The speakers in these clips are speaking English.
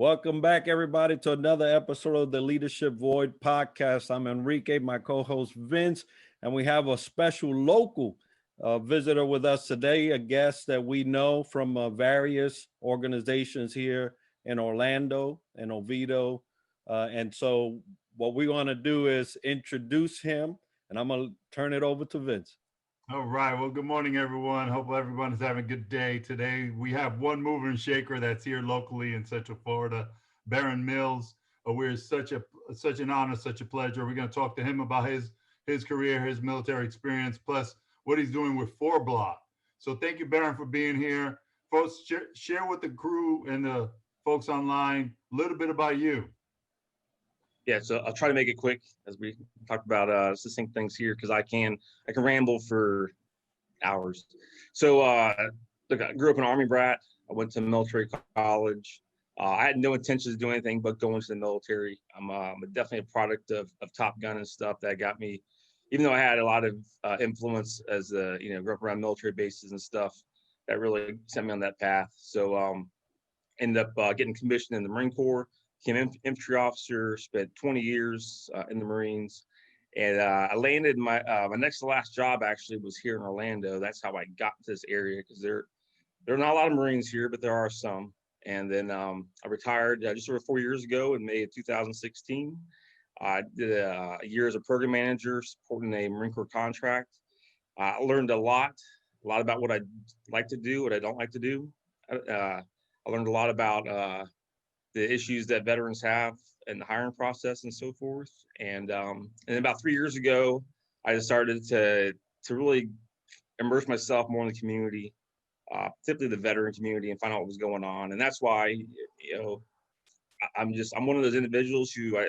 Welcome back, everybody, to another episode of the Leadership Void podcast. I'm Enrique, my co-host Vince, and we have a special local visitor with us today, a guest that we know from various organizations here in Orlando and Oviedo. And so what we want to do is introduce him, and I'm going to turn it over to Vince. All right. Well, good morning, everyone. Hope everyone is having a good day. Today, we have one mover and shaker that's here locally in Central Florida, Barron Mills. We're such an honor, such a pleasure. We're going to talk to him about his career, his military experience, plus what he's doing with FourBlock. So thank you, Barron, for being here. Folks, share with the crew and the folks online a little bit about you. Yeah, so I'll try to make it quick as we talk about succinct things here because I can ramble for hours. So look, I grew up an Army brat. I went to military college. I had no intentions of doing anything but going to the military. I'm definitely a product of Top Gun and stuff that got me, even though I had a lot of influence as grew up around military bases and stuff, that really sent me on that path. So ended up getting commissioned in the Marine Corps. Became infantry officer, spent 20 years in the Marines, and I landed my next to last job actually was here in Orlando. That's how I got to this area because there are not a lot of Marines here, but there are some. And then I retired just over 4 years ago in May of 2016. I did a year as a program manager supporting a Marine Corps contract. I learned a lot about what I like to do, what I don't like to do. I learned a lot about the issues that veterans have in the hiring process and so forth. And about 3 years ago, I decided to really immerse myself more in the community, particularly the veteran community, and find out what was going on. And that's why, I'm one of those individuals who I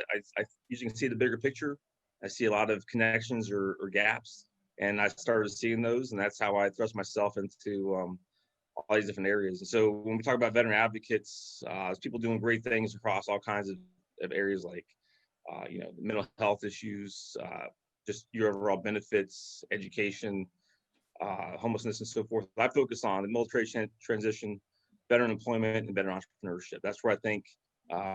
usually can see the bigger picture. I see a lot of connections or gaps, and I started seeing those, and that's how I thrust myself into all these different areas. And so when we talk about veteran advocates, there's people doing great things across all kinds of areas like, mental health issues, just your overall benefits, education, homelessness, and so forth. I focus on the military transition, veteran employment, and veteran entrepreneurship. That's where I think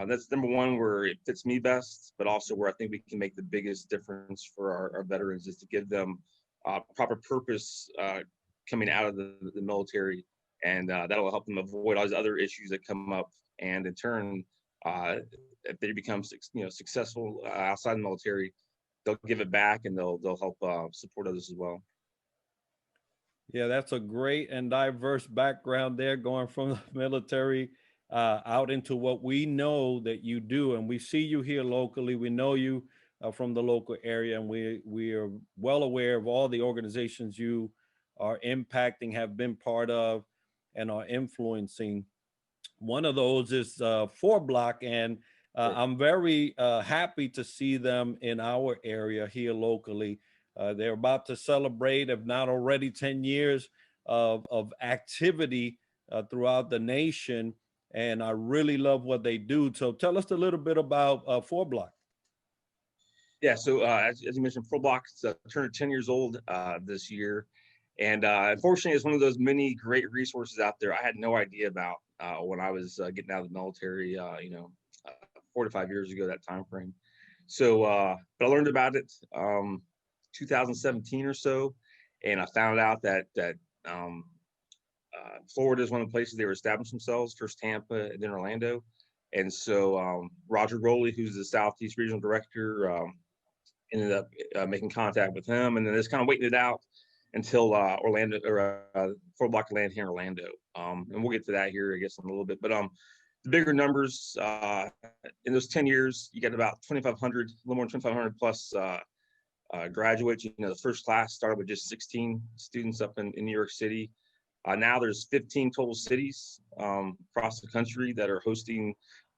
that's number one, where it fits me best, but also where I think we can make the biggest difference for our veterans is to give them proper purpose coming out of the military. And that'll help them avoid all these other issues that come up. And in turn, if they become successful outside the military, they'll give it back and they'll help support others as well. Yeah, that's a great and diverse background there, going from the military out into what we know that you do. And we see you here locally. We know you from the local area, and we are well aware of all the organizations you are impacting, have been part of, and are influencing. One of those is FourBlock, and I'm very happy to see them in our area here locally. They're about to celebrate, if not already, 10 years of activity throughout the nation, and I really love what they do. So tell us a little bit about FourBlock. Yeah, so as you mentioned, FoueBlock turned 10 years old this year. And unfortunately, it's one of those many great resources out there I had no idea about when I was getting out of the military, 4 to 5 years ago, that time frame. So, but I learned about it 2017 or so, and I found out that Florida is one of the places they were establishing themselves, first Tampa and then Orlando. And so Roger Rowley, who's the Southeast Regional Director, ended up making contact with him, and then just kind of waiting it out until Orlando or FourBlock land here in Orlando. And we'll get to that here, I guess, in a little bit. But the bigger numbers in those 10 years, you got about 2,500, a little more than 2,500 plus graduates. The first class started with just 16 students up in New York City. Now there's 15 total cities across the country that are hosting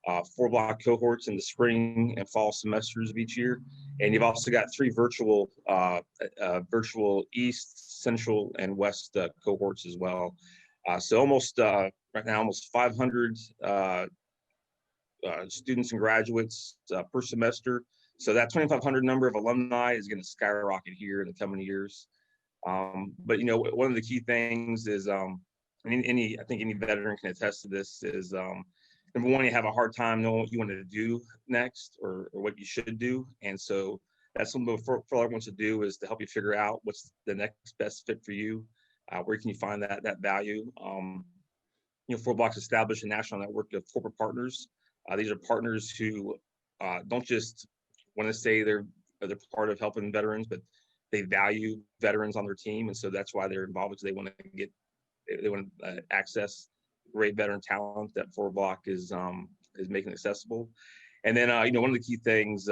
FourBlock cohorts in the spring and fall semesters of each year. And you've also got 3 virtual East, Central, and West cohorts as well. So almost right now, almost 500 students and graduates per semester. So that 2,500 number of alumni is going to skyrocket here in the coming years. But one of the key things is, I think any veteran can attest to this, is number one, you have a hard time knowing what you want to do next or what you should do. And so that's something FourBlock wants to do, is to help you figure out what's the next best fit for you. Where can you find that value? FourBlock's established a national network of corporate partners. These are partners who don't just want to say they're part of helping veterans, but they value veterans on their team, and so that's why they're involved, because they want to access great veteran talent that FourBlock is making accessible. And then one of the key things,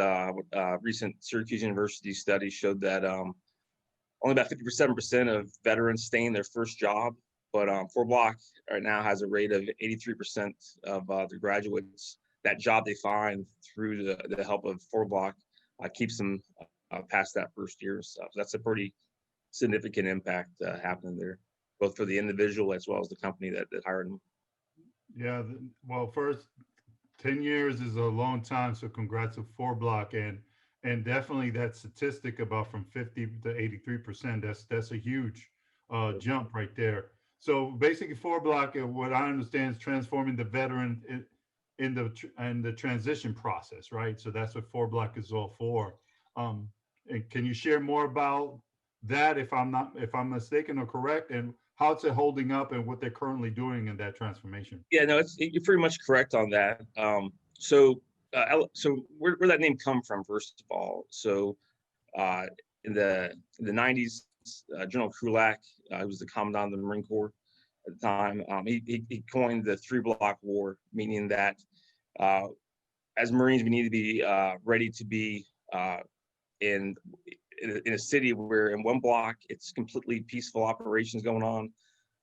recent Syracuse University study showed that only about 57% of veterans stay in their first job, but FourBlock right now has a rate of 83% of the graduates. That job they find through the help of FourBlock keeps them past that first year. So that's a pretty significant impact happening there, both for the individual as well as the company that hired them. Yeah, well, first, 10 years is a long time, so congrats to FourBlock, and definitely that statistic about from 50 to 83%, that's a huge jump right there. So basically FourBlock, what I understand, is transforming the veteran in the transition process, right? So that's what FourBlock is all for. And can you share more about that, if I'm mistaken or correct, and how it's holding up and what they're currently doing in that transformation? Yeah, no, you're pretty much correct on that. So where that name come from, first of all? So in the 90s, General Krulak, who was the commandant of the Marine Corps at the time, he coined the 3-block war, meaning that as Marines, we need to be ready to be in a city where in one block it's completely peaceful operations going on.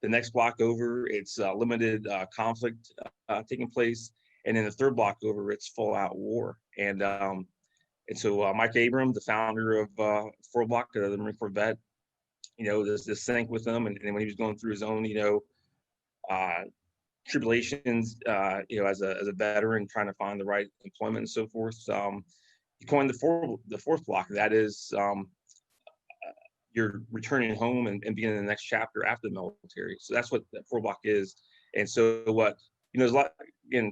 The next block over, it's limited conflict taking place, and in the third block over, it's full out war. And so Mike Abram, the founder of FourBlock, the Marine Corps vet, this sank with him, and when he was going through his own, tribulations, as a veteran trying to find the right employment and so forth, he coined the fourth block. That is, you're returning home and beginning the next chapter after the military. So that's what that FourBlock is. And so what, there's a lot, again,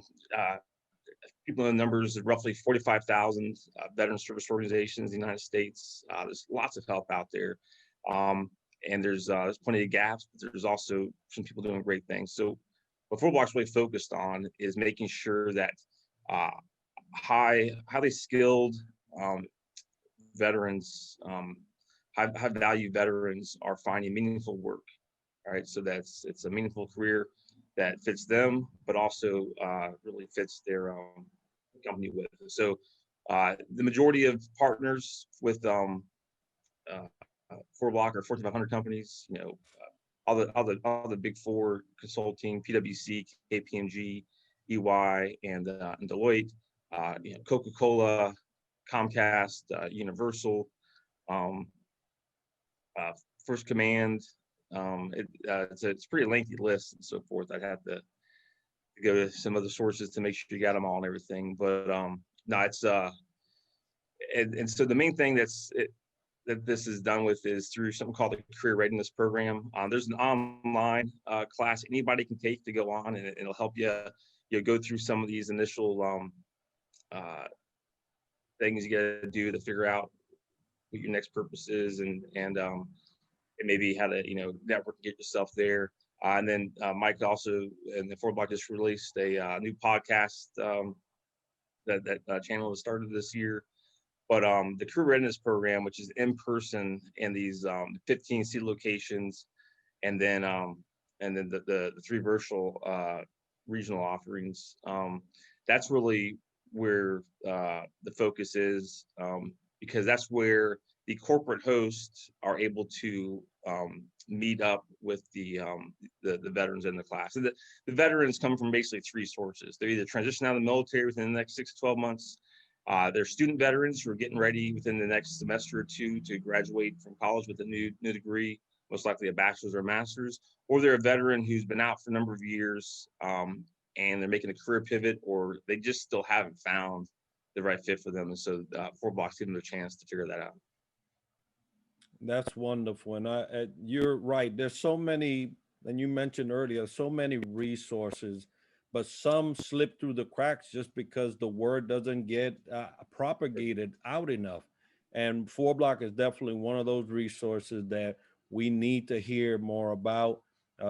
people in the numbers, roughly 45,000 veteran service organizations in the United States. There's lots of help out there. And there's plenty of gaps, but there's also some people doing great things. So what FourBlock's really focused on is making sure that highly skilled veterans, high value veterans are finding meaningful work. All right, so it's a meaningful career that fits them, but also really fits their company with. So the majority of partners with FourBlock are Fortune 500 companies. All the big four consulting, PwC, KPMG, EY, and Deloitte. Coca-Cola, Comcast, Universal, First Command. It's a pretty lengthy list and so forth. I'd have to go to some other sources to make sure you got them all and everything. But no, it's and so the main thing that this is done with is through something called the Career Readiness Program. There's an online class anybody can take to go on, and it'll help you go through some of these initial things you got to do to figure out what your next purpose is, and maybe how to network and get yourself there. And then Mike also and the FourBlock just released a new podcast that channel was started this year. But the Career Readiness Program, which is in person in these 15 seat locations, and then the 3 virtual regional offerings, that's really where the focus is, because that's where the corporate hosts are able to meet up with the veterans in the class. And the veterans come from basically 3 sources. They're either transition out of the military within the next 6 to 12 months. They're student veterans who are getting ready within the next semester or 2 to graduate from college with a new degree, most likely a bachelor's or a master's. Or they're a veteran who's been out for a number of years, and they're making a career pivot, or they just still haven't found the right fit for them. And so FourBlock's giving them a chance to figure that out. That's wonderful. And you're right. There's so many, and you mentioned earlier, so many resources but some slip through the cracks just because the word doesn't get propagated out enough. And FourBlock is definitely one of those resources that we need to hear more about.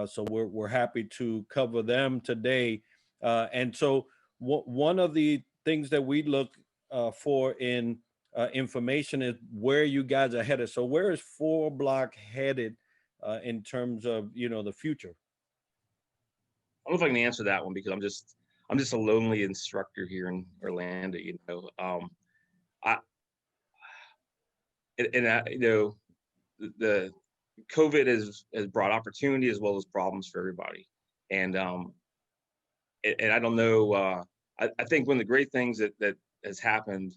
So we're happy to cover them today. And so one of the things that we look for in information is where you guys are headed. So where is FourBlock headed in terms of, you know, the future? I don't know if I can answer that one because I'm just a lonely instructor here in Orlando. You know, I and I, you know, the COVID has brought opportunity as well as problems for everybody, and and I don't know. I think one of the great things that has happened,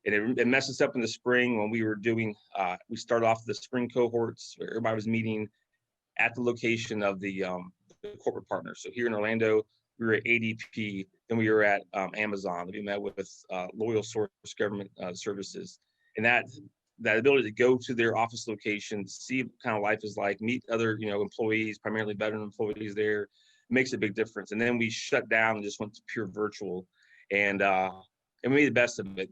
and it messed us up in the spring when we were doing. We started off the spring cohorts. Where everybody was meeting at the location of the corporate partners. So here in Orlando, we were at ADP, then we were at Amazon. We met with Loyal Source Government Services, and that ability to go to their office location, see what kind of life is like, meet other employees, primarily veteran employees there, makes a big difference. And then we shut down and just went to pure virtual, and we made the best of it.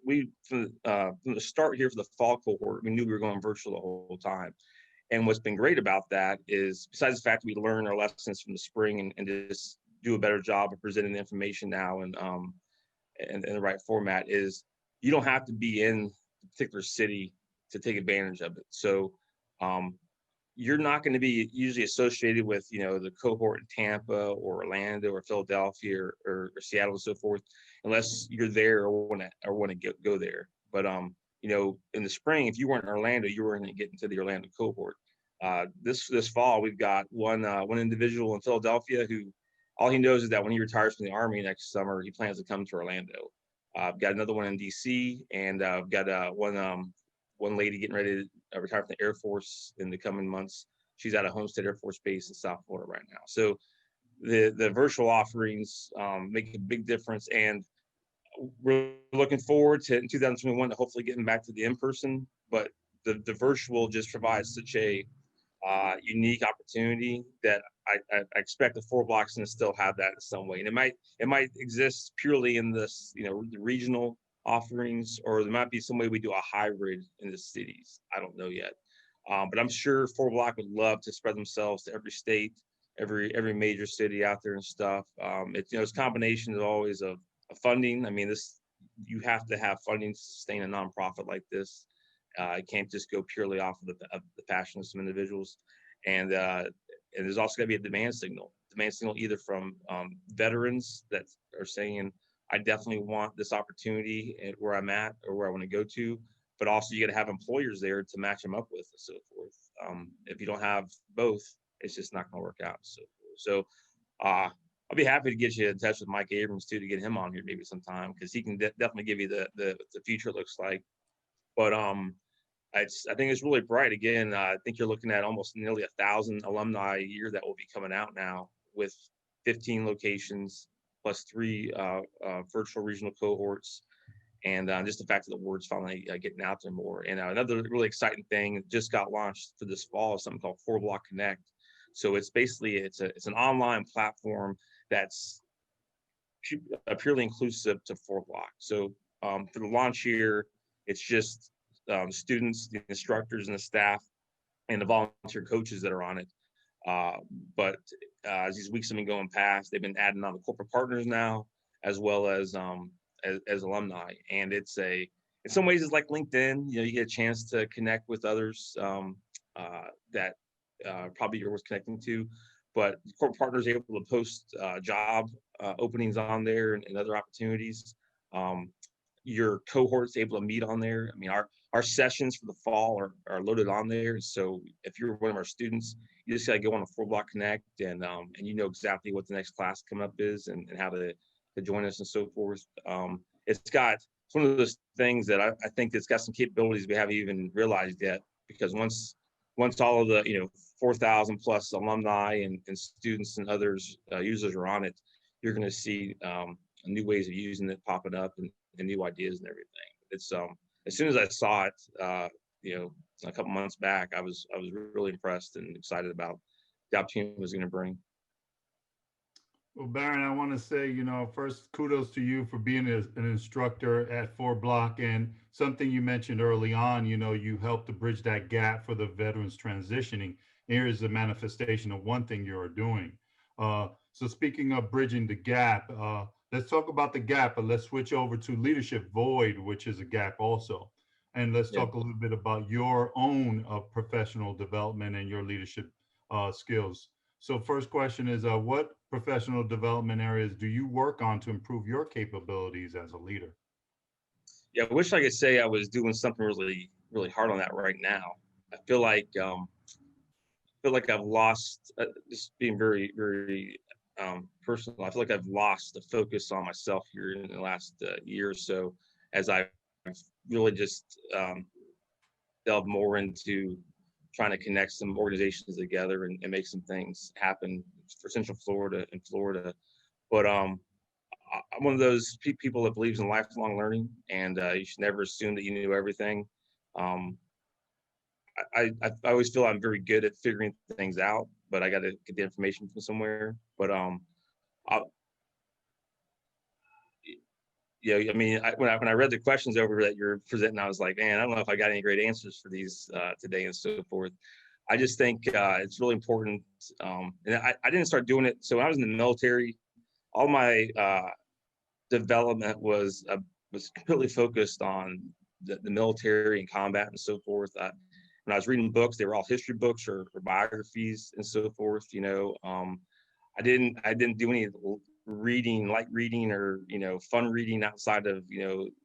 We from the start here for the fall cohort, we knew we were going virtual the whole time. And what's been great about that is, besides the fact that we learn our lessons from the spring and just do a better job of presenting the information now and in the right format, is you don't have to be in a particular city to take advantage of it. So you're not going to be usually associated with the cohort in Tampa or Orlando or Philadelphia or Seattle and so forth, unless you're there or want to go there. But in the spring, if you weren't in Orlando, you weren't going to get into the Orlando cohort. This fall, we've got one individual in Philadelphia who all he knows is that when he retires from the Army next summer, he plans to come to Orlando. I've got another one in DC, and I've got one lady getting ready to retire from the Air Force in the coming months. She's at a Homestead Air Force Base in South Florida right now. So the virtual offerings make a big difference, and we're looking forward to in 2021 to hopefully getting back to the in-person, but the virtual just provides such a unique opportunity that I expect the FourBlocks to still have that in some way. And it might exist purely in this, the regional offerings, or there might be some way we do a hybrid in the cities. I don't know yet. But I'm sure FourBlock would love to spread themselves to every state, every major city out there and stuff. It's a combination as always of funding. I mean, you have to have funding to sustain a nonprofit like this. It can't just go purely off of the passion of some individuals, and there's also got to be a demand signal either from veterans that are saying, I definitely want this opportunity at where I'm at or where I want to go to, but also you got to have employers there to match them up with and so forth. If you don't have both, it's just not going to work out. So I'll be happy to get you in touch with Mike Abrams too, to get him on here maybe sometime, because he can definitely give you the future looks like. But I think it's really bright. Again, I think you're looking at almost nearly 1,000 alumni a year that will be coming out now, with 15 locations plus 3 virtual regional cohorts, and just the fact that the word's finally getting out there more. And another really exciting thing that just got launched for this fall is something called FourBlock Connect. So it's basically it's an online platform that's purely inclusive to FourBlock. So for the launch here, it's just students, the instructors, and the staff, and the volunteer coaches that are on it. But as these weeks have been going past, they've been adding on the corporate partners now, as well as alumni. And in some ways it's like LinkedIn. You get a chance to connect with others that probably you're worth connecting to. But corporate partners are able to post job openings on there and other opportunities. Your cohort's able to meet on there. I mean, our sessions for the fall are loaded on there. So if you're one of our students, you just got to go on a FourBlock Connect, and you know exactly what the next class come up is and how to join us and so forth. It's one of those things that I think it's got some capabilities we haven't even realized yet, because once all of the 4,000 plus alumni and students and others users are on it, you're going to see new ways of using it popping up and new ideas and everything. It's as soon as I saw it, a couple months back, I was really impressed and excited about the opportunity it was going to bring. Well, Barron, I want to say, first kudos to you for being an instructor at FourBlock, and something you mentioned early on, you helped to bridge that gap for the veterans transitioning. Here is a manifestation of one thing you're doing. So speaking of bridging the gap, let's talk about the gap, but let's switch over to leadership void, which is a gap also. And let's Yeah. talk a little bit about your own professional development and your leadership skills. So first question is, what professional development areas do you work on to improve your capabilities as a leader? Yeah, I wish I could say I was doing something really, really hard on that right now. I feel like I've lost, just being very, very personal. I feel like I've lost the focus on myself here in the last year or so, as I've really just delved more into trying to connect some organizations together and make some things happen for Central Florida and Florida. But I'm one of those people that believes in lifelong learning, and you should never assume that you knew everything. Um, I always feel I'm very good at figuring things out, but I got to get the information from somewhere. But I, yeah, I mean, when I read the questions over that you're presenting, I was like, man, I don't know if I got any great answers for these today and so forth. I just think it's really important, and I didn't start doing it. So when I was in the military, all my development was completely focused on the military and combat and so forth. When I was reading books, they were all history books or biographies and so forth. I didn't do any reading, light reading, or fun reading outside of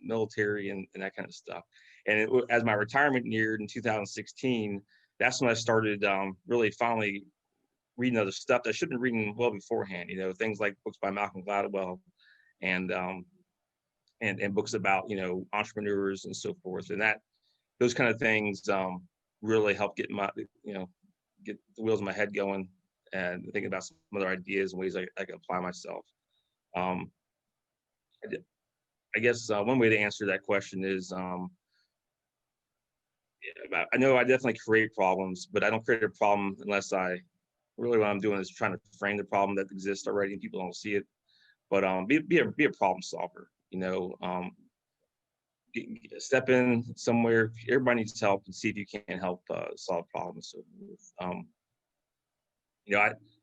military and that kind of stuff. And as my retirement neared in 2016, that's when I started really finally reading other stuff that I should have been reading well beforehand. Things like books by Malcolm Gladwell and and books about entrepreneurs and so forth, and those kind of things really help get the wheels in my head going and thinking about some other ideas and ways I can apply myself. um, I guess one way to answer that question is I know I definitely create problems, but I don't create a problem unless I really, what I'm doing is trying to frame the problem that exists already and people don't see it. But be a problem solver. Step in somewhere. Everybody needs help, and see if you can help solve problems. So,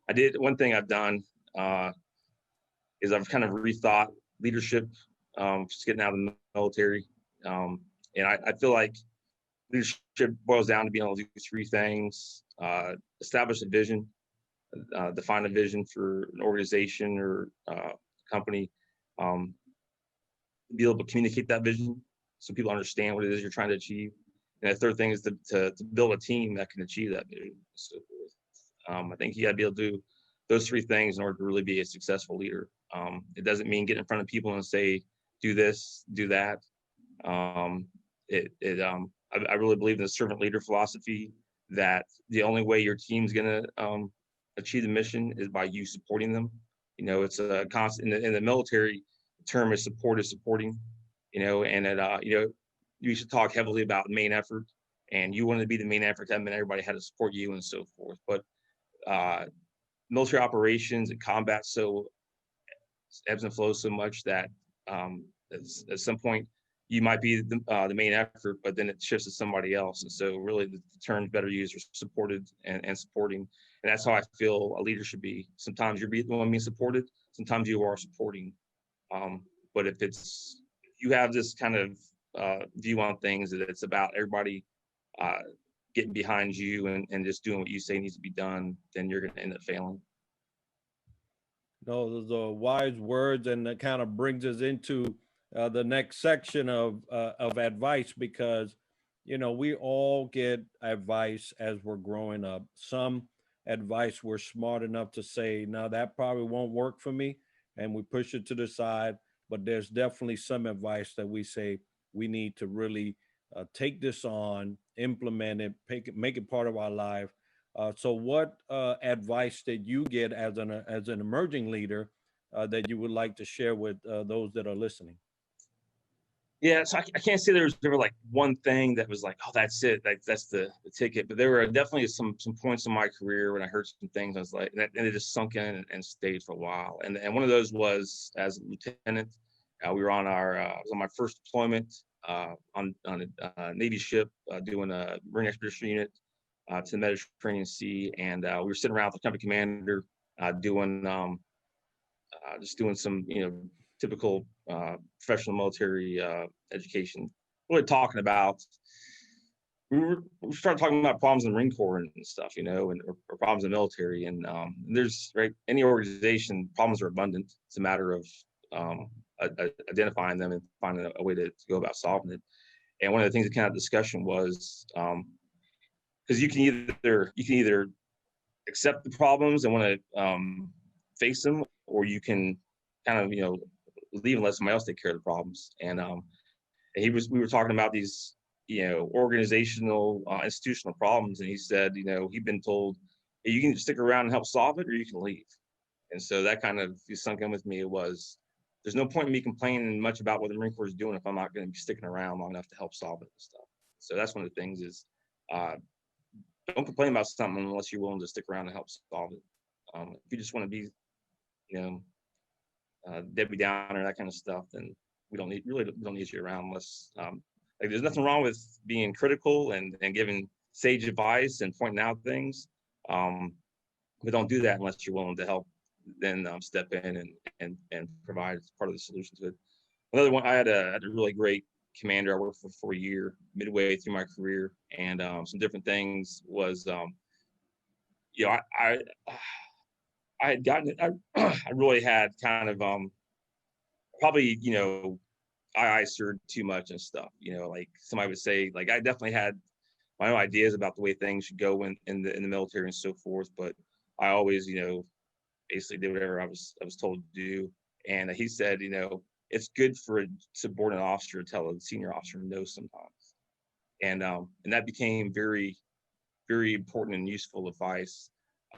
I did one thing I've done is I've kind of rethought leadership, just getting out of the military, and I feel like leadership boils down to being able to do three things: establish a vision, define a vision for an organization or company, um, be able to communicate that vision so people understand what it is you're trying to achieve. And the third thing is to build a team that can achieve that vision. So I think you got to be able to do those three things in order to really be a successful leader. It doesn't mean get in front of people and say, do this, do that. I really believe in the servant leader philosophy, that the only way your team's going to achieve the mission is by you supporting them. It's a constant in the military. The term is support is supporting. And you should talk heavily about main effort, and you wanted to be the main effort. That meant everybody had to support you and so forth. But military operations and combat so ebbs and flows so much that at some point you might be the main effort, but then it shifts to somebody else. And so really the term better used are supported and supporting. And that's how I feel a leader should be. Sometimes you're the one being supported, sometimes you are supporting. But if you have this kind of view on things that it's about everybody getting behind you and just doing what you say needs to be done, then you're going to end up failing. No, those are wise words, and that kind of brings us into the next section of advice, because we all get advice as we're growing up. Some advice we're smart enough to say, "No, that probably won't work for me," and we push it to the side. But there's definitely some advice that we say we need to really take this on, implement it, make it part of our life. So, what advice did you get as an emerging leader that you would like to share with those that are listening? Yeah, so I can't say there was never like one thing that was like, oh, that's it, like that's the ticket. But there were definitely some points in my career when I heard some things. I was like, and it just sunk in and stayed for a while. And one of those was as a lieutenant. We were on I was on my first deployment on a Navy ship doing a Marine Expedition Unit to the Mediterranean Sea, and we were sitting around with the company commander doing just doing some, typical professional military education. Really talking about, we started talking about problems in the Marine Corps and stuff, or problems in the military. And there's right any organization, problems are abundant. It's a matter of identifying them and finding a way to go about solving it. And one of the things that came out of discussion was because you can either accept the problems and want to face them, or you can kind of leave and let somebody else take care of the problems. And we were talking about these organizational institutional problems, and he said he'd been told, hey, you can stick around and help solve it, or you can leave. And so that kind of sunk in with me. It was, there's no point in me complaining much about what the Marine Corps is doing if I'm not going to be sticking around long enough to help solve it and stuff. So that's one of the things is don't complain about something unless you're willing to stick around and help solve it. If you just want to be, Debbie Downer, that kind of stuff, then we don't need you around unless, like, there's nothing wrong with being critical and giving sage advice and pointing out things. But don't do that unless you're willing to help, then step in and provide part of the solution to it. Another one, I had a really great commander I worked for a year midway through my career, and some different things was, I had gotten, I really had kind of probably, I stirred too much and stuff, like somebody would say, like I definitely had my own ideas about the way things should go in the military and so forth, but I always, basically did whatever I was told to do. And he said, it's good for a subordinate officer to tell a senior officer no sometimes. And that became very, very important and useful advice.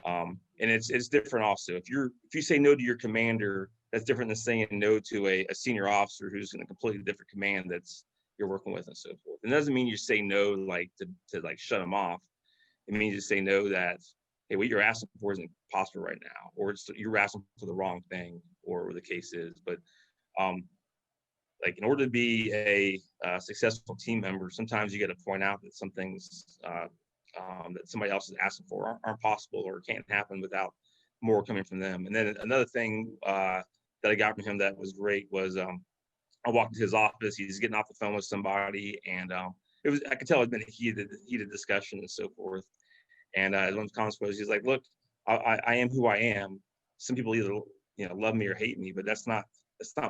And it's different also. If you say no to your commander, that's different than saying no to a senior officer who's in a completely different command that's you're working with and so forth. It doesn't mean you say no like to like shut them off. It means you say no that, hey, what you're asking for isn't possible right now, or you're asking for the wrong thing, or the case is. But like in order to be a successful team member, sometimes you got to point out that some things that somebody else is asking for aren't possible or can't happen without more coming from them. And then another thing that I got from him that was great was I walked into his office. He's getting off the phone with somebody, and I could tell it had been a heated discussion and so forth. And one of the comments was, he's like, look, I am who I am. Some people either love me or hate me, but that's not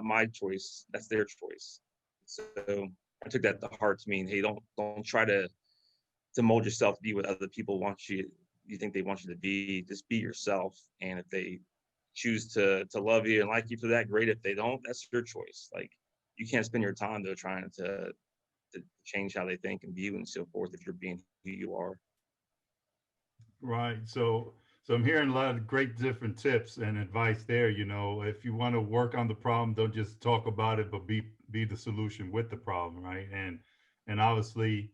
my choice. That's their choice. So I took that to heart to mean, hey, don't try to mold yourself to be what other people you think they want you to be. Just be yourself. And if they choose to love you and like you for that, great. If they don't, that's your choice. Like, you can't spend your time though trying to change how they think and view and so forth if you're being who you are. Right. So I'm hearing a lot of great different tips and advice there. If you want to work on the problem, don't just talk about it, but be the solution with the problem, right? And obviously,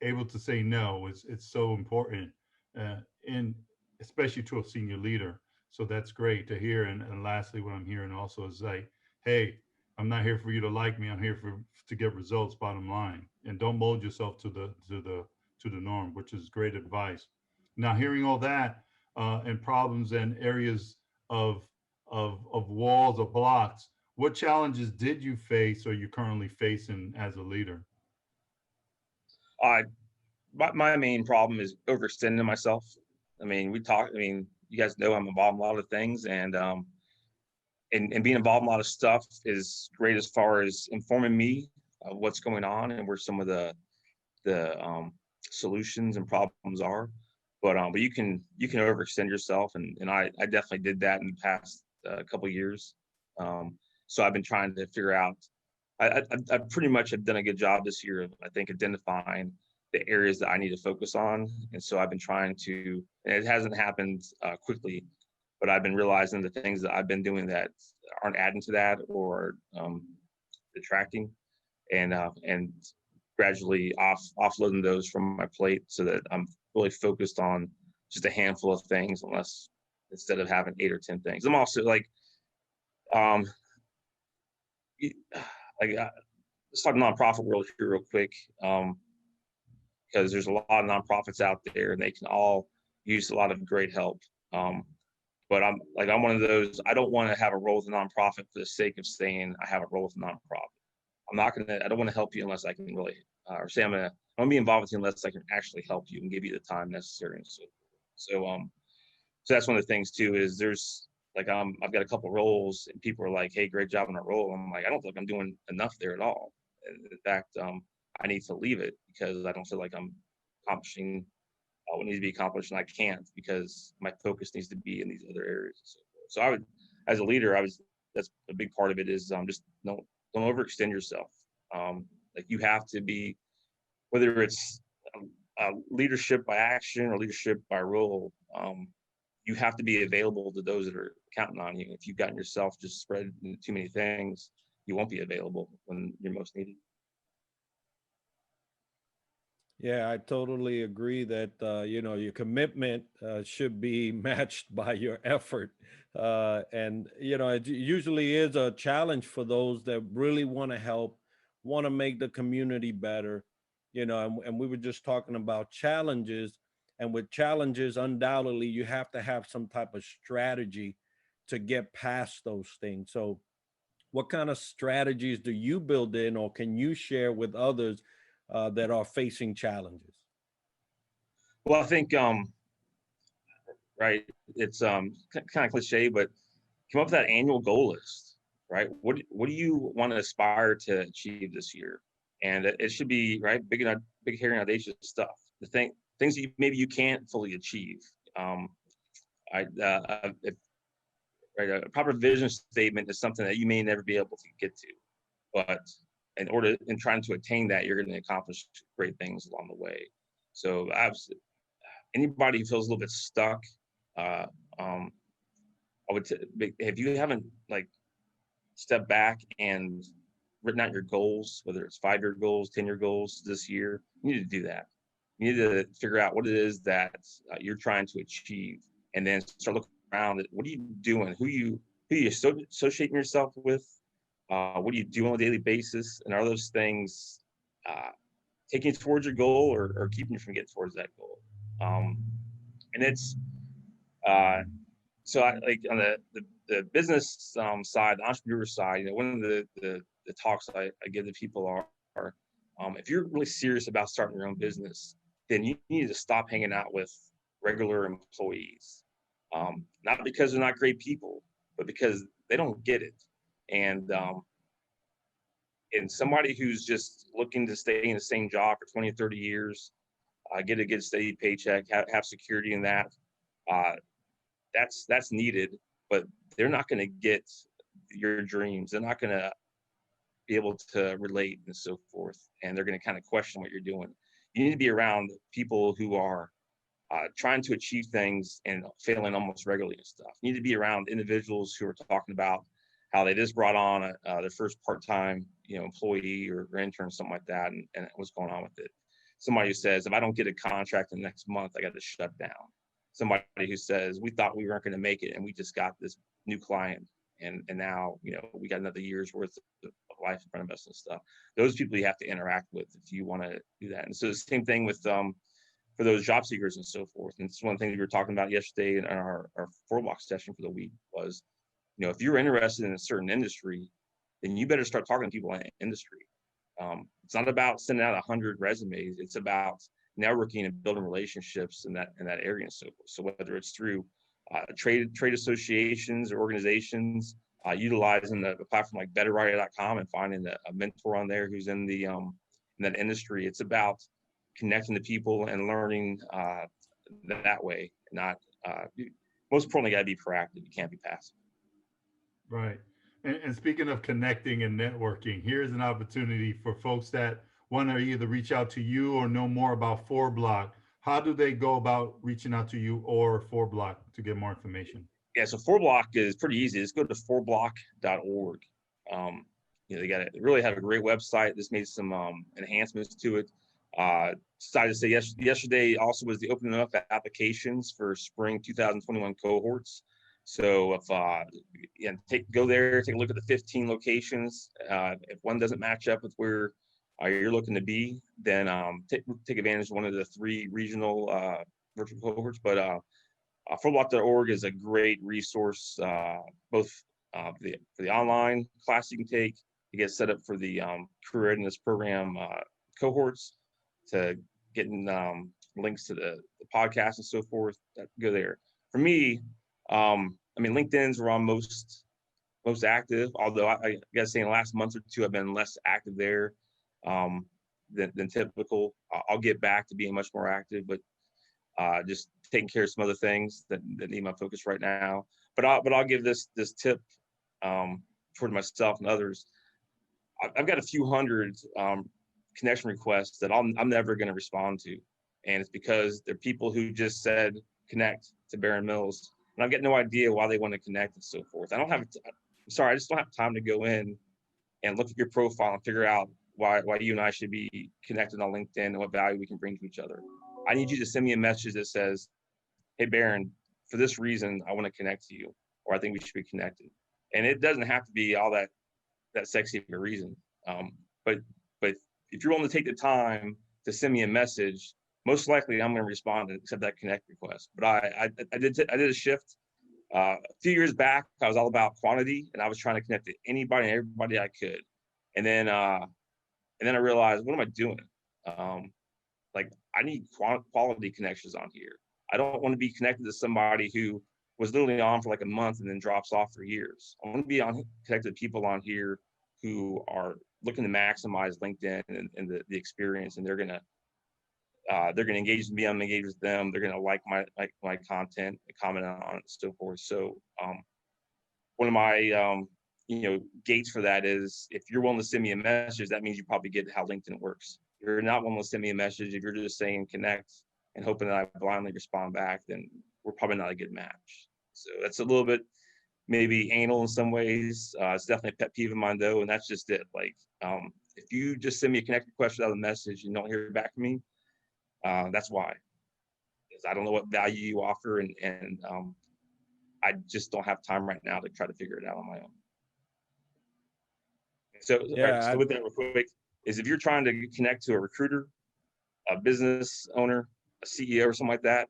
able to say no is it's so important, and especially to a senior leader. So that's great to hear. And lastly, what I'm hearing also is like, hey, I'm not here for you to like me. I'm here to get results. Bottom line, and don't mold yourself to the norm, which is great advice. Now, hearing all that and problems and areas of walls or blocks, what challenges did you face or you currently facing as a leader? My main problem is overextending myself. I mean, you guys know I'm involved in a lot of things, and being involved in a lot of stuff is great as far as informing me of what's going on and where some of the solutions and problems are. But you can overextend yourself, and I definitely did that in the past couple of years. So I've been trying to figure out. I pretty much have done a good job this year of, I think, identifying the areas that I need to focus on. And so I've been trying to, and it hasn't happened quickly, but I've been realizing the things that I've been doing that aren't adding to that or detracting. and gradually offloading those from my plate so that I'm really focused on just a handful of things, instead of having 8 or 10 things. I'm also like, let's talk nonprofit world here real quick, because there's a lot of nonprofits out there and they can all use a lot of great help. But I'm one of those, I don't want to have a role with a nonprofit for the sake of saying I have a role with a nonprofit. I don't want to help you unless I can really, or say I'm going to be involved with you unless I can actually help you and give you the time necessary and so forth. So that's one of the things too, is there's I've got a couple roles and people are like, hey, great job on that role. I'm like, I don't feel like I'm doing enough there at all. And in fact, I need to leave it because I don't feel like I'm accomplishing what needs to be accomplished, and I can't because my focus needs to be in these other areas. So I would, as a leader, that's a big part of it is just don't overextend yourself. Like you have to be, whether it's leadership by action or leadership by role, you have to be available to those that are counting on you. If you've gotten yourself just spread into too many things, you won't be available when you're most needed. Yeah, I totally agree that, your commitment should be matched by your effort. And, it usually is a challenge for those that really want to help, want to make the community better, and we were just talking about challenges. And with challenges, undoubtedly, you have to have some type of strategy to get past those things. So what kind of strategies do you build in or can you share with others that are facing challenges? Well, I think, right, it's kind of cliche, but come up with that annual goal list, right? What do you want to aspire to achieve this year? And it should be, right, big, hairy, and audacious stuff. Things that maybe you can't fully achieve. A proper vision statement is something that you may never be able to get to, but in trying to attain that, you're going to accomplish great things along the way. So anybody who feels a little bit stuck, if you haven't stepped back and written out your goals, whether it's 5-year goals, 10-year goals this year, you need to do that. You need to figure out what it is that you're trying to achieve, and then start looking around at what are you doing, who you associating yourself with, what do you do on a daily basis, and are those things taking you towards your goal or keeping you from getting towards that goal? And it's so I on the business side, the entrepreneur side, one of the talks I give to people are if you're really serious about starting your own business, then you need to stop hanging out with regular employees. Not because they're not great people, but because they don't get it. And somebody who's just looking to stay in the same job for 20 or 30 years, get a good steady paycheck, have security in that, that's needed, but they're not going to get your dreams. They're not going to be able to relate and so forth. And they're going to kind of question what you're doing. You need to be around people who are trying to achieve things and failing almost regularly and stuff. You need to be around individuals who are talking about how they just brought on their first part-time, employee or intern, something like that, and what's going on with it. Somebody who says, if I don't get a contract in the next month, I got to shut down. Somebody who says, we thought we weren't going to make it, and we just got this new client, and now we got another year's worth of life in front of us and stuff. Those people you have to interact with if you want to do that. And so the same thing with for those job seekers and so forth. And it's one of the things we were talking about yesterday in our FourBlock session for the week was, if you're interested in a certain industry, then you better start talking to people in the industry. It's not about sending out 100 resumes. It's about networking and building relationships in that area and so forth. So whether it's through trade associations or organizations, utilizing the platform like betterwriter.com and finding a mentor on there who's in that industry. It's about connecting to people and learning that way. Not most importantly, got to be proactive. You can't be passive. Right. And speaking of connecting and networking, here's an opportunity for folks that want to either reach out to you or know more about FourBlock. How do they go about reaching out to you or FourBlock to get more information? Yeah, so FourBlock is pretty easy. Just go to FoueBlock.org. they really have a great website. This made some enhancements to it. Decided to say yesterday also was the opening up applications for spring 2021 cohorts. So if go there, take a look at the 15 locations. If one doesn't match up with where you're looking to be, then take advantage of one of the 3 regional virtual cohorts. But FourBlock.org is a great resource, both for the online class you can take to get set up for the career readiness program cohorts, to getting links to the podcast and so forth. Go there. For me, LinkedIn's where I'm most active, although I gotta say in the last month or 2 I've been less active there than typical. I'll get back to being much more active, but just taking care of some other things that need my focus right now. But I'll give this tip toward myself and others. I've got a few hundred connection requests that I'm never going to respond to, and it's because they're people who just said connect to Barron Mills, and I've got no idea why they want to connect and so forth. I just don't have time to go in and look at your profile and figure out why you and I should be connected on LinkedIn and what value we can bring to each other. I need you to send me a message that says, hey, Barron, for this reason, I want to connect to you, or I think we should be connected. And it doesn't have to be all that sexy of a reason. But if you're willing to take the time to send me a message, most likely I'm going to respond and accept that connect request. But I did a shift. A few years back, I was all about quantity, and I was trying to connect to anybody and everybody I could. And then I realized, what am I doing? I need quality connections on here. I don't want to be connected to somebody who was literally on for like a month and then drops off for years. I want to be connected to people on here who are looking to maximize LinkedIn and the experience, and they're gonna engage with me. I'm engaged with them. They're gonna like my content and comment on it and so forth. So one of my gates for that is, if you're willing to send me a message, that means you probably get how LinkedIn works. If you're not willing to send me a message, if you're just saying connect and hoping that I blindly respond back, then we're probably not a good match. So that's a little bit maybe anal in some ways. It's definitely a pet peeve of mine though, and that's just it. If you just send me a connect request without a message and don't hear back from me, that's why. Because I don't know what value you offer, and I just don't have time right now to try to figure it out on my own. So, Yeah, so with that real quick, is if you're trying to connect to a recruiter, a business owner, a CEO or something like that,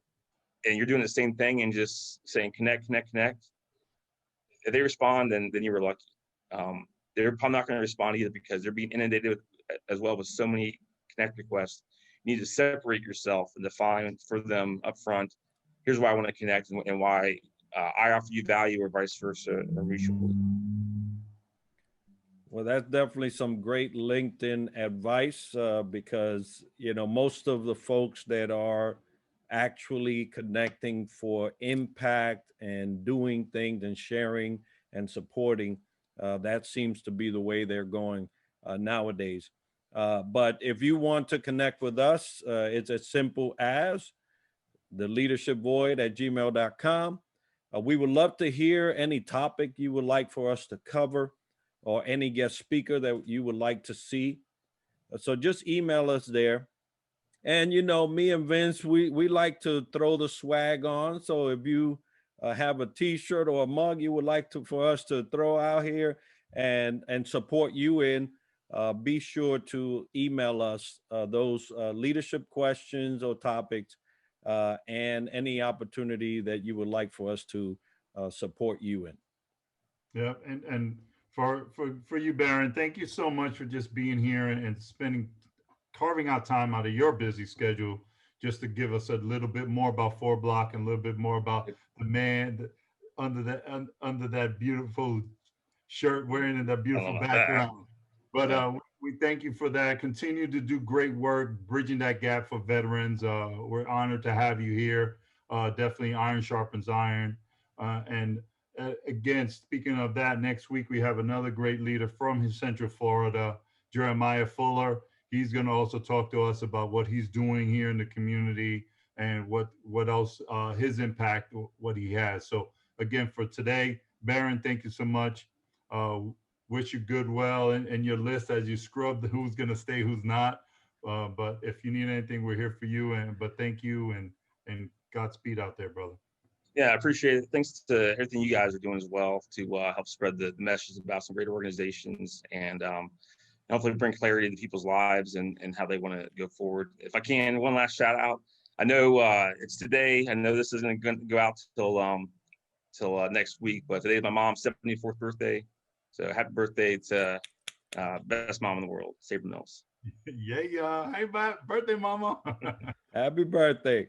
and you're doing the same thing and just saying connect, if they respond, then you were lucky. They're probably not going to respond either, because they're being inundated as well with so many connect requests. You need to separate yourself and define for them up front, here's why I want to connect and why I offer you value, or vice versa, or mutually. Well, that's definitely some great LinkedIn advice, because, most of the folks that are actually connecting for impact and doing things and sharing and supporting, that seems to be the way they're going nowadays. But if you want to connect with us, it's as simple as theleadershipvoid@gmail.com. We would love to hear any topic you would like for us to cover, or any guest speaker that you would like to see. So just email us there. And, me and Vince, we like to throw the swag on. So if you have a t-shirt or a mug you would like for us to throw out here and support you in, be sure to email us those leadership questions or topics, and any opportunity that you would like for us to support you in. Yeah, and for you, Barron, thank you so much for just being here and carving out time out of your busy schedule just to give us a little bit more about FourBlock and a little bit more about the man under that beautiful shirt wearing in that beautiful background. But we thank you for that. Continue to do great work bridging that gap for veterans. We're honored to have you here. Definitely iron sharpens iron. And again, speaking of that, next week we have another great leader from Central Florida, Jeremiah Fuller. He's going to also talk to us about what he's doing here in the community and what else, his impact, what he has. So again, for today, Barron, thank you so much. wish you good well in your list as you scrub the who's going to stay, who's not. But if you need anything, we're here for you. But thank you and Godspeed out there, brother. Yeah, I appreciate it. Thanks to everything you guys are doing as well to help spread the message about some great organizations and hopefully bring clarity to people's lives and how they want to go forward. If I can, one last shout out. I know it's today. I know this isn't going to go out till next week, but today is my mom's 74th birthday. So happy birthday to best mom in the world, Sabre Mills. Yeah. Hey, birthday, mama. Happy birthday.